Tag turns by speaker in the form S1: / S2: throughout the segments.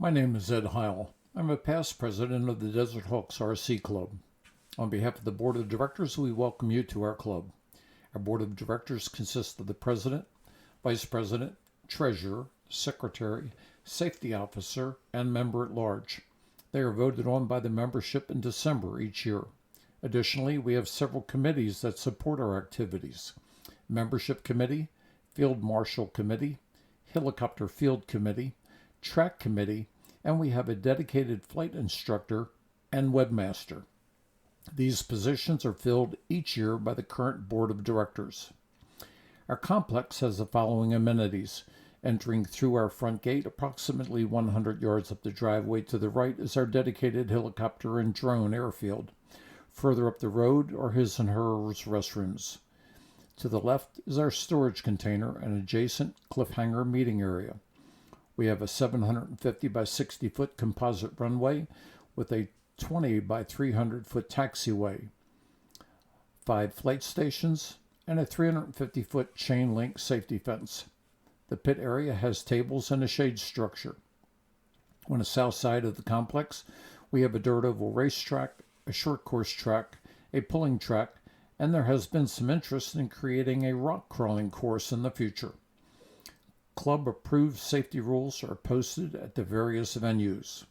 S1: My name is Ed Heil. I'm a past president of the Desert Hawks RC Club. On behalf of the Board of Directors, we welcome you to our club. Our Board of Directors consists of the President, Vice President, Treasurer, Secretary, Safety Officer, and Member at Large. They are voted on by the membership in December each year. Additionally, we have several committees that support our activities. Membership Committee, Field Marshal Committee, Helicopter Field Committee, Track Committee, and we have a dedicated flight instructor and webmaster. These positions are filled each year by the current Board of Directors. Our complex has the following amenities. Entering through our front gate, approximately 100 yards up the driveway to the right is our dedicated helicopter and drone airfield. Further up the road are his and hers restrooms. To the left is our storage container and adjacent cliffhanger meeting area. We have a 750 by 60 foot composite runway with a 20 by 300 foot taxiway, 5 flight stations, and a 350 foot chain link safety fence. The pit area has tables and a shade structure. On the south side of the complex, we have a dirt oval racetrack, a short course track, a pulling track, and there has been some interest in creating a rock crawling course in the future. Club-approved safety rules are posted at the various venues.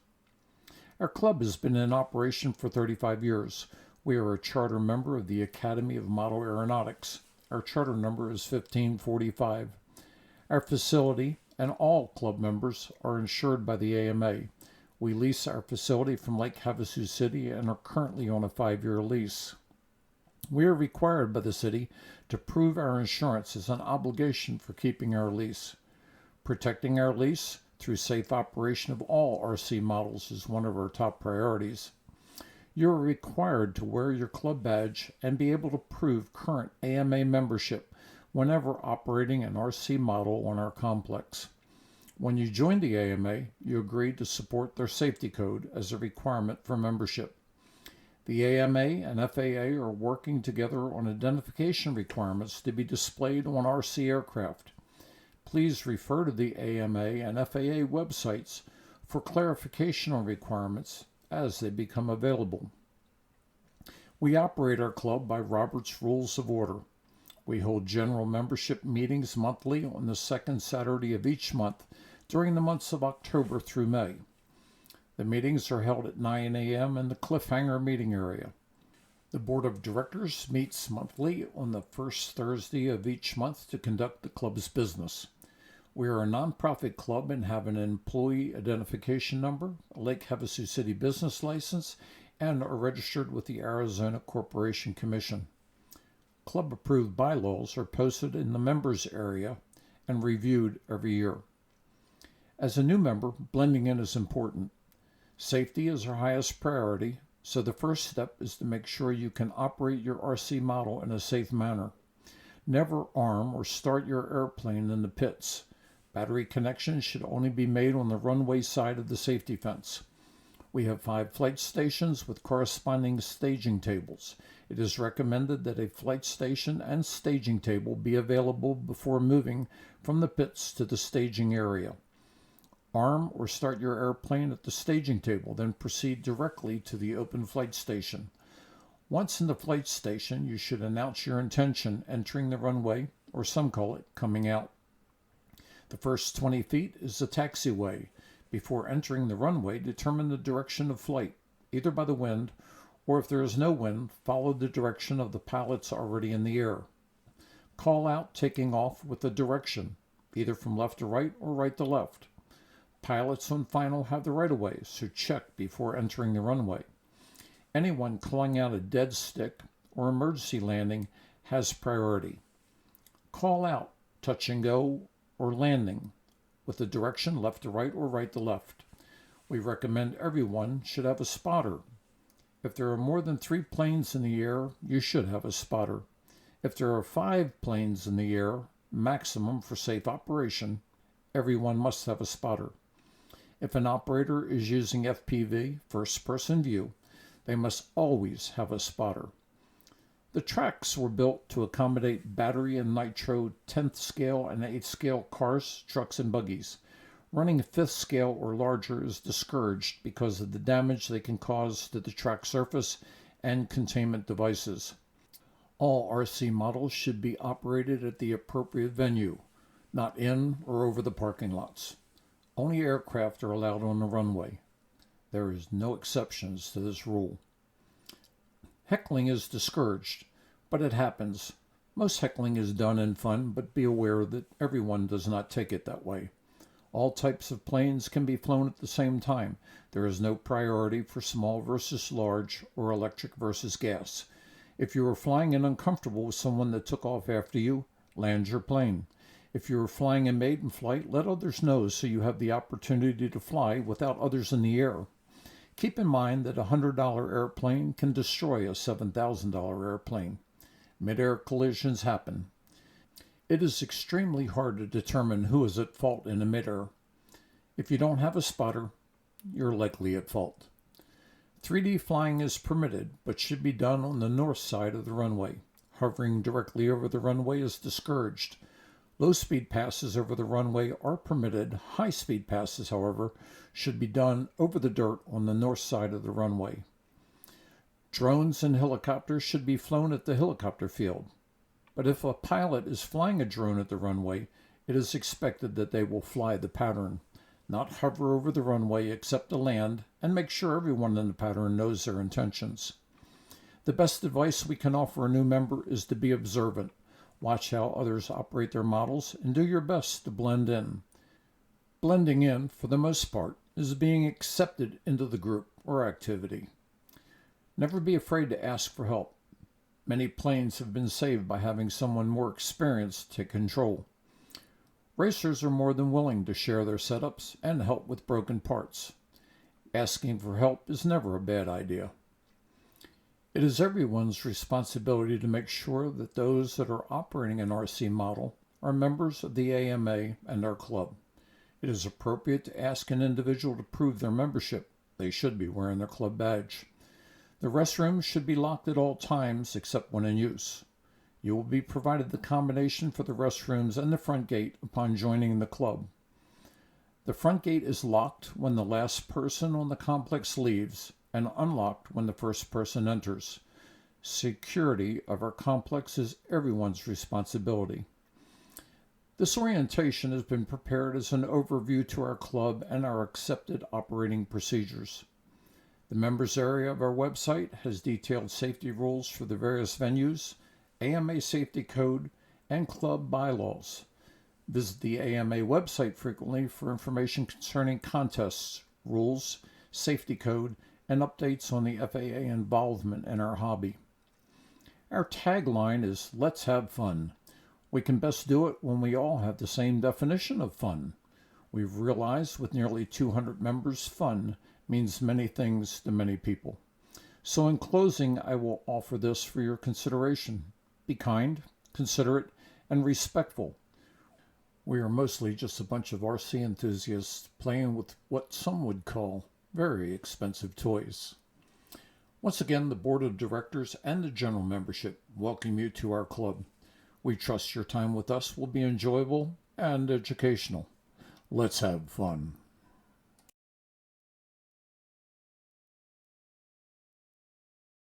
S1: Our club has been in operation for 35 years. We are a charter member of the Academy of Model Aeronautics. Our charter number is 1545. Our facility and all club members are insured by the AMA. We lease our facility from Lake Havasu City and are currently on a 5-year lease. We are required by the city to prove our insurance as an obligation for keeping our lease. Protecting our lease through safe operation of all RC models is one of our top priorities. You are required to wear your club badge and be able to prove current AMA membership whenever operating an RC model on our complex. When you join the AMA, you agree to support their safety code as a requirement for membership. The AMA and FAA are working together on identification requirements to be displayed on RC aircraft. Please refer to the AMA and FAA websites for clarification on requirements as they become available. We operate our club by Robert's Rules of Order. We hold general membership meetings monthly on the second Saturday of each month during the months of October through May. The meetings are held at 9 a.m. in the cliffhanger meeting area. The Board of Directors meets monthly on the first Thursday of each month to conduct the club's business. We are a nonprofit club and have an employee identification number, a Lake Havasu City business license, and are registered with the Arizona Corporation Commission. Club-approved bylaws are posted in the members area and reviewed every year. As a new member, blending in is important. Safety is our highest priority, so the first step is to make sure you can operate your RC model in a safe manner. Never arm or start your airplane in the pits. Battery connections should only be made on the runway side of the safety fence. We have 5 flight stations with corresponding staging tables. It is recommended that a flight station and staging table be available before moving from the pits to the staging area. Arm or start your airplane at the staging table, then proceed directly to the open flight station. Once in the flight station, you should announce your intention entering the runway, or some call it coming out. The first 20 feet is the taxiway. Before entering the runway, determine the direction of flight, either by the wind, or if there is no wind, follow the direction of the pilots already in the air. Call out taking off with the direction, either from left to right or right to left. Pilots on final have the right-of-way, so check before entering the runway. Anyone calling out a dead stick or emergency landing has priority. Call out touch and go or landing with the direction left to right or right to left. We recommend everyone should have a spotter. If there are more than 3 planes in the air, you should have a spotter. If there are 5 planes in the air, maximum for safe operation, everyone must have a spotter. If an operator is using FPV, first-person view, they must always have a spotter. The tracks were built to accommodate battery and nitro 10th scale and 8th scale cars, trucks, and buggies. Running a fifth scale or larger is discouraged because of the damage they can cause to the track surface and containment devices. All RC models should be operated at the appropriate venue, not in or over the parking lots. Only aircraft are allowed on the runway. There is no exceptions to this rule. Heckling is discouraged, but it happens. Most heckling is done in fun, but be aware that everyone does not take it that way. All types of planes can be flown at the same time. There is no priority for small versus large or electric versus gas. If you are flying and uncomfortable with someone that took off after you, land your plane. If you are flying a maiden flight, let others know so you have the opportunity to fly without others in the air. Keep in mind that a $100 airplane can destroy a $7,000 airplane. Mid-air collisions happen. It is extremely hard to determine who is at fault in a mid-air. If you don't have a spotter, you're likely at fault. 3D flying is permitted, but should be done on the north side of the runway. Hovering directly over the runway is discouraged. Low-speed passes over the runway are permitted. High-speed passes, however, should be done over the dirt on the north side of the runway. Drones and helicopters should be flown at the helicopter field. But if a pilot is flying a drone at the runway, it is expected that they will fly the pattern, not hover over the runway except to land and make sure everyone in the pattern knows their intentions. The best advice we can offer a new member is to be observant. Watch how others operate their models and do your best to blend in. Blending in, for the most part, is being accepted into the group or activity. Never be afraid to ask for help. Many planes have been saved by having someone more experienced take control. Racers are more than willing to share their setups and help with broken parts. Asking for help is never a bad idea. It is everyone's responsibility to make sure that those that are operating an RC model are members of the AMA and our club. It is appropriate to ask an individual to prove their membership. They should be wearing their club badge. The restrooms should be locked at all times except when in use. You will be provided the combination for the restrooms and the front gate upon joining the club. The front gate is locked when the last person on the complex leaves and unlocked when the first person enters. Security of our complex is everyone's responsibility. This orientation has been prepared as an overview to our club and our accepted operating procedures. The members area of our website has detailed safety rules for the various venues, AMA safety code, and club bylaws. Visit the AMA website frequently for information concerning contests, rules, safety code, and updates on the FAA involvement in our hobby. Our tagline is, "Let's have fun." We can best do it when we all have the same definition of fun. We've realized with nearly 200 members, fun means many things to many people. So in closing, I will offer this for your consideration. Be kind, considerate, and respectful. We are mostly just a bunch of RC enthusiasts playing with what some would call very expensive toys. Once again, the board of directors and the general membership welcome you to our club. We trust your time with us will be enjoyable and educational. Let's have fun.